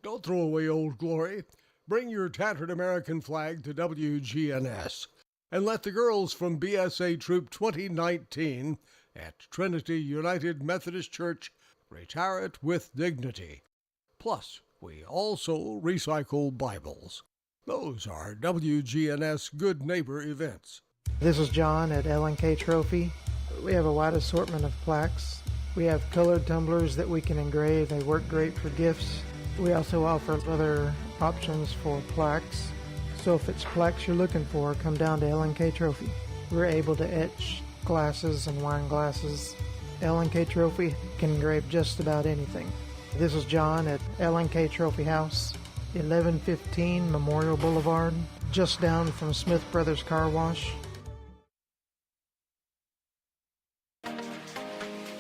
Don't throw away old glory. Bring your tattered American flag to WGNS and let the girls from BSA Troop 2019 at Trinity United Methodist Church retire it with dignity. Plus, we also recycle Bibles. Those are WGNS Good Neighbor events. This is John at L&K Trophy. We have a wide assortment of plaques. We have colored tumblers that we can engrave. They work great for gifts. We also offer other options for plaques. So if it's plaques you're looking for, come down to L&K Trophy. We're able to etch glasses and wine glasses. L&K Trophy can engrave just about anything. This is John at L&K Trophy House, 1115 Memorial Boulevard, just down from Smith Brothers Car Wash.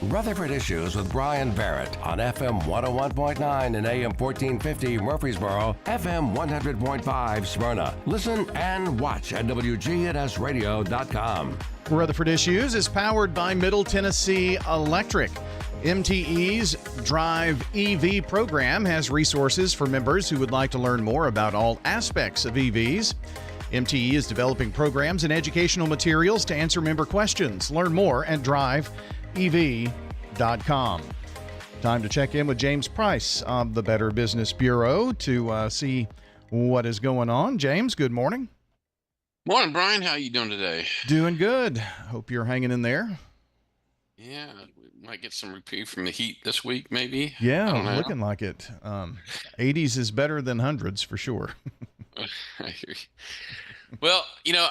Rutherford Issues with Brian Barrett on FM 101.9 and AM 1450 Murfreesboro, FM 100.5 Smyrna. Listen and watch at WGNSradio.com. Rutherford Issues is powered by Middle Tennessee Electric. MTE's Drive EV program has resources for members who would like to learn more about all aspects of EVs. MTE is developing programs and educational materials to answer member questions. Learn more at driveev.com. Time to check in with James Price of the Better Business Bureau to see what is going on. James, good morning. Morning, Brian. How you doing today? Doing good. Hope you're hanging in there. Yeah, we might get some reprieve from the heat this week, maybe. Yeah, looking like it. 80s is better than hundreds for sure. I hear you. Well,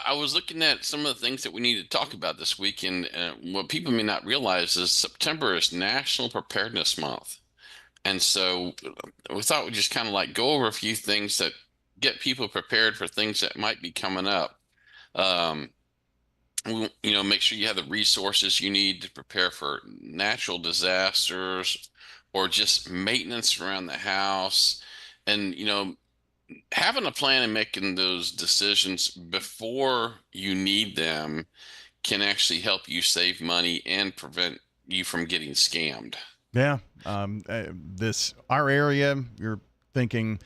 I was looking at some of the things that we need to talk about this week, and what people may not realize is September is National Preparedness Month. And so we thought we'd just kind of like go over a few things that get people prepared for things that might be coming up. Make sure you have the resources you need to prepare for natural disasters or just maintenance around the house. And, having a plan and making those decisions before you need them can actually help you save money and prevent you from getting scammed. Yeah. Our area, you're thinking,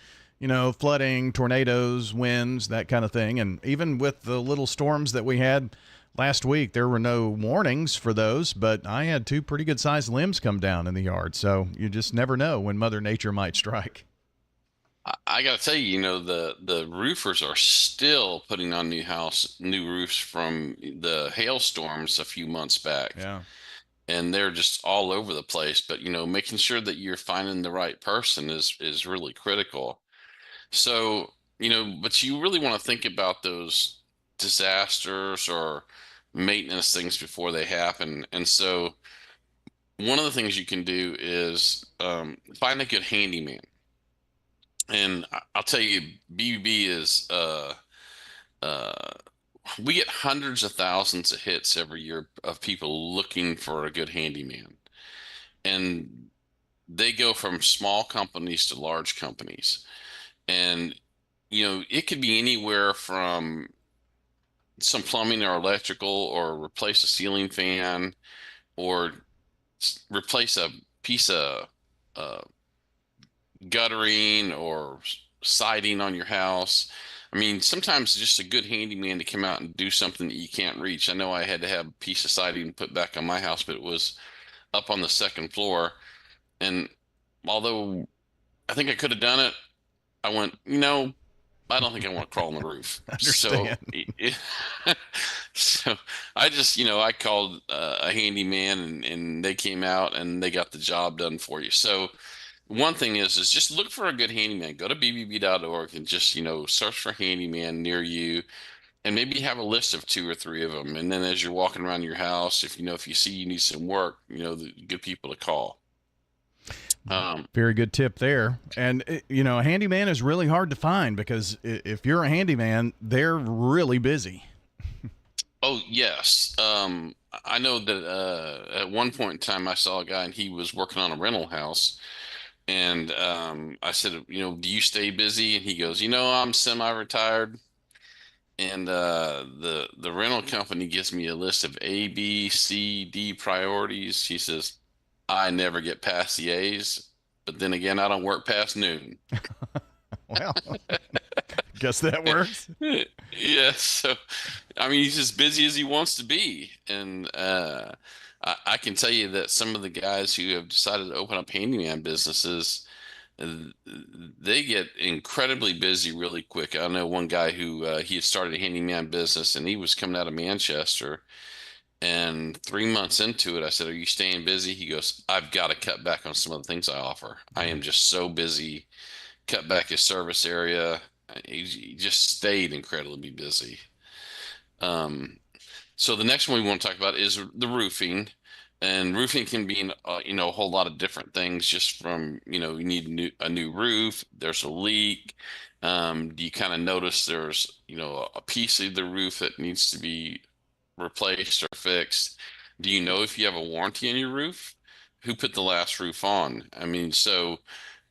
flooding, tornadoes, winds, that kind of thing. And even with the little storms that we had last week, there were no warnings for those, but I had 2 pretty good sized limbs come down in the yard. So you just never know when Mother Nature might strike. I got to tell you, the roofers are still putting on new roofs from the hailstorms a few months back. Yeah. And they're just all over the place. But, making sure that you're finding the right person is really critical. So, but you really want to think about those disasters or maintenance things before they happen. And so one of the things you can do is find a good handyman. And I'll tell you, BBB is, we get hundreds of thousands of hits every year of people looking for a good handyman. And they go from small companies to large companies. And, it could be anywhere from some plumbing or electrical, or replace a ceiling fan, or replace a piece of guttering or siding on your house. I mean, sometimes just a good handyman to come out and do something that you can't reach. I know I had to have a piece of siding put back on my house, but it was up on the second floor. And although I think I could have done it, I went, I don't think I want to crawl on the roof. So I just, I called a handyman, and they came out and they got the job done for you. So one thing is just look for a good handyman. Go to bbb.org and just, search for handyman near you, and maybe have a list of 2 or 3 of them. And then as you're walking around your house, if you see you need some work, the good people to call. Very good tip there. And, a handyman is really hard to find because if you're a handyman, they're really busy. Oh, yes. I know that at one point in time I saw a guy and he was working on a rental house. And I said, do you stay busy? And he goes, I'm semi-retired. And the rental company gives me a list of A, B, C, D priorities. He says, I never get past the A's. but then again, I don't work past noon. Well, guess that works. Yeah, so I mean, he's as busy as he wants to be, and I can tell you that some of the guys who have decided to open up handyman businesses, uh, they get incredibly busy really quick. I know one guy who he had started a handyman business, and he was coming out of Manchester, and 3 months into it, I said, "Are you staying busy?" He goes, "I've got to cut back on some of the things I offer. I am just so busy." Cut back his service area. He just stayed incredibly busy. Um, so the next one we want to talk about is the roofing, and roofing can be a whole lot of different things. Just from you need a new roof. There's a leak. Do you kind of notice there's a piece of the roof that needs to be replaced or fixed? Do you know if you have a warranty on your roof? Who put the last roof on? I mean, so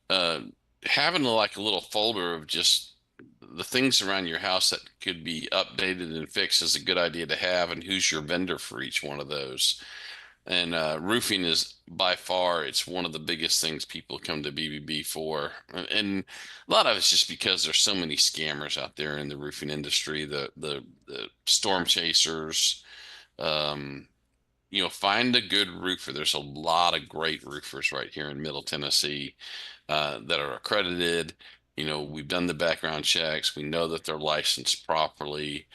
uh, having like a little folder of just the things around your house that could be updated and fixed is a good idea to have, and who's your vendor for each one of those. And roofing is by far, it's one of the biggest things people come to BBB for. And a lot of it's just because there's so many scammers out there in the roofing industry, the storm chasers. Um, find a good roofer. There's a lot of great roofers right here in Middle Tennessee that are accredited. We've done the background checks. We know that they're licensed properly.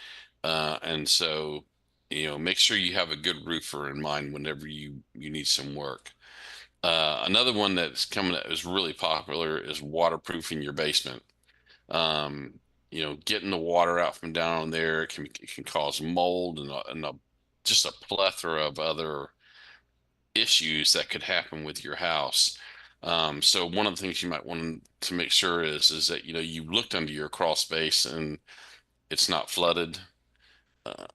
And so, make sure you have a good roofer in mind whenever you need some work. Another one that's coming that is really popular is waterproofing your basement. Um, getting the water out from down there can cause mold and just a plethora of other issues that could happen with your house. So one of the things you might want to make sure is that you looked under your crawl space and it's not flooded. Uh,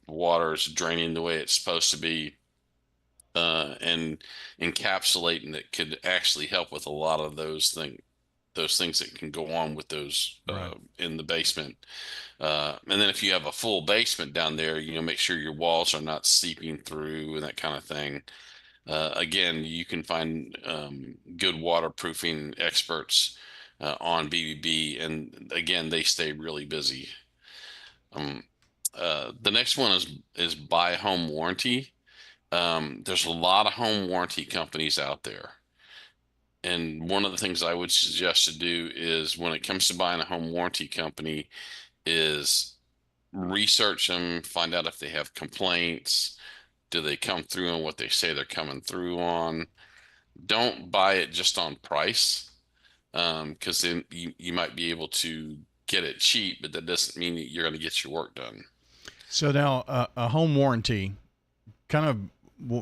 water is draining the way it's supposed to be, and encapsulating it could actually help with a lot of those things that can go on with those Right. in the basement. And then if you have a full basement down there, make sure your walls are not seeping through and that kind of thing. Again, you can find good waterproofing experts on BBB, and again, they stay really busy. Um, the next one is buy home warranty. There's a lot of home warranty companies out there. And one of the things I would suggest to do is when it comes to buying a home warranty company is research them, find out if they have complaints. Do they come through on what they say they're coming through on? Don't buy it just on price, because then you might be able to get it cheap, but that doesn't mean that you're going to get your work done. So now a home warranty, kind of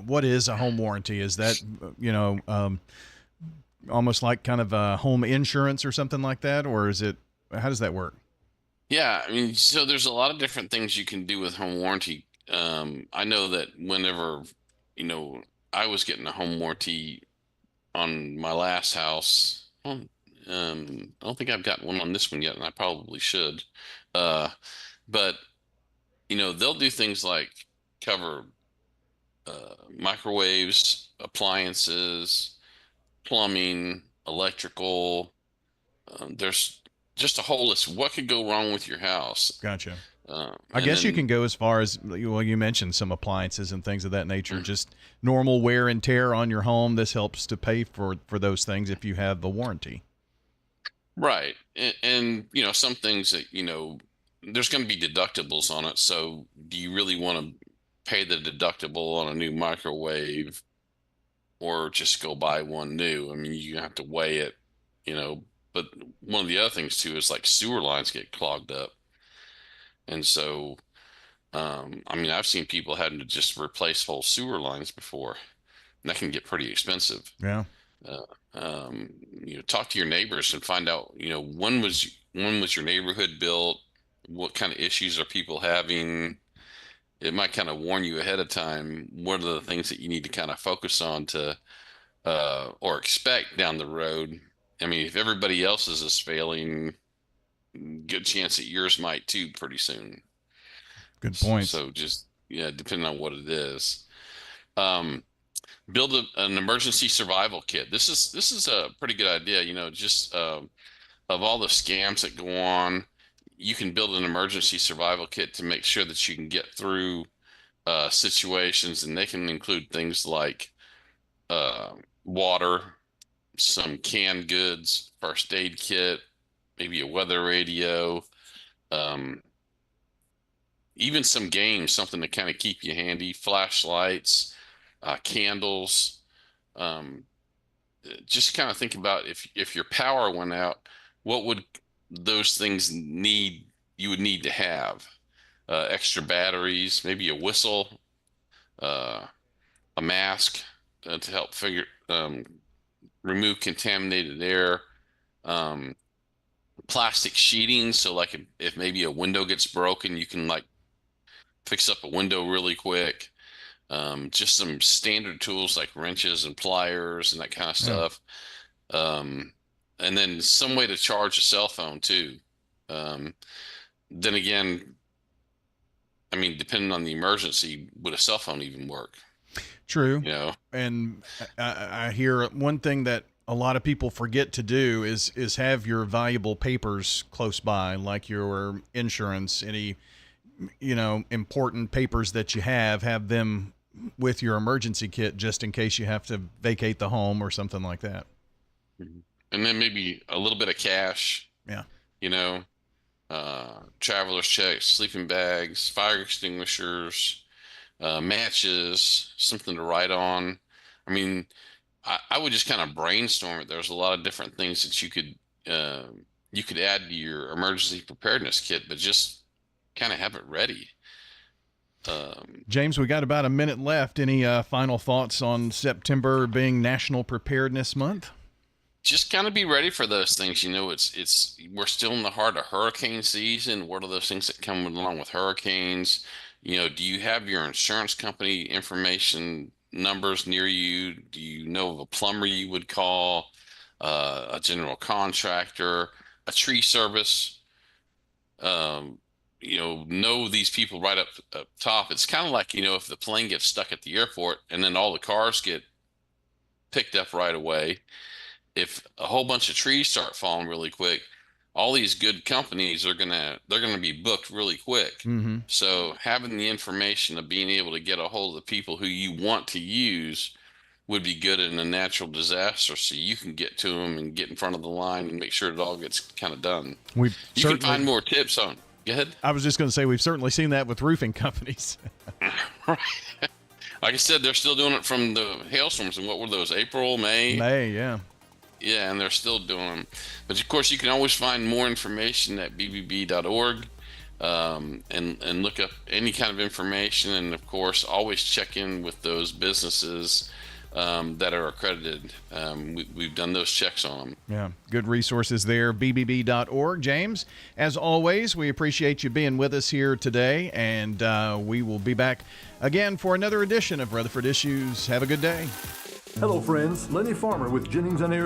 what is a home warranty? Is that, almost like kind of a home insurance or something like that? Or is it, how does that work? Yeah, I mean, so there's a lot of different things you can do with home warranty. I know that whenever, I was getting a home warranty on my last house. Well, I don't think I've got one on this one yet, and I probably should. Uh, but they'll do things like cover microwaves, appliances, plumbing, electrical. There's just a whole list. What could go wrong with your house? Gotcha. I And guess you then, can go as far as, well, you mentioned some appliances and things of that nature, just normal wear and tear on your home. This helps to pay for those things if you have the warranty. right. And some things that, there's going to be deductibles on it. So do you really want to pay the deductible on a new microwave or just go buy one new? I mean, you have to weigh it, you know, but one of the other things too is like sewer lines get clogged up. And so, I mean, I've seen people having to just replace whole sewer lines before, and that can get pretty expensive. Yeah. Uh, talk to your neighbors and find out, when was your neighborhood built? What kind of issues are people having? It might kind of warn you ahead of time. What are the things that you need to kind of focus on to or expect down the road? I mean, if everybody else's is failing, good chance that yours might too pretty soon. Good points. So just, yeah, depending on what it is. Um, Build an emergency survival kit. This is a pretty good idea. Just of all the scams that go on, you can build an emergency survival kit to make sure that you can get through situations, and they can include things like water, some canned goods, first aid kit, maybe a weather radio, um, even some games, something to kind of keep you handy, flashlights, candles. Um, just kind of think about if your power went out, what would those things you would need to have? Extra batteries, maybe a whistle, uh, a mask to help remove contaminated air, um, plastic sheeting. So like if maybe a window gets broken, you can like fix up a window really quick. Just some standard tools like wrenches and pliers and that kind of stuff. And then some way to charge a cell phone too. Then again, I mean, depending on the emergency, would a cell phone even work? True. You know, And I hear one thing that a lot of people forget to do is have your valuable papers close by, like your insurance, any, important papers that you have them with your emergency kit just in case you have to vacate the home or something like that. and then maybe a little bit of cash. Yeah. You know, traveler's checks, sleeping bags, fire extinguishers, matches, something to write on. I mean, I would just kind of brainstorm it. There's a lot of different things that you could add to your emergency preparedness kit, but just kind of have it ready. James, we got about a minute left. Any final thoughts on September being National Preparedness Month? Just kind of be ready for those things. We're still in the heart of hurricane season. What are those things that come along with hurricanes? Do you have your insurance company information numbers near you? Do you know of a plumber you would call, a general contractor, a tree service? Know these people right up top. It's kind of like, if the plane gets stuck at the airport and then all the cars get picked up right away. If a whole bunch of trees start falling really quick, all these good companies they're gonna be booked really quick. Mm-hmm. So having the information of being able to get a hold of the people who you want to use would be good in a natural disaster, so you can get to them and get in front of the line and make sure it all gets kind of done. You can find more tips on. Go ahead. I was just going to say we've certainly seen that with roofing companies. Right. Like I said, they're still doing it from the hailstorms. And what were those? April, May? May, yeah. Yeah, and they're still doing them. But of course, you can always find more information at bbb.org, and look up any kind of information. And of course, always check in with those businesses that are accredited. We've done those checks on them. Yeah, good resources there, bbb.org. James, as always, we appreciate you being with us here today, and we will be back again for another edition of Rutherford Issues. Have a good day. Hello, friends. Lenny Farmer with Jennings and Ayers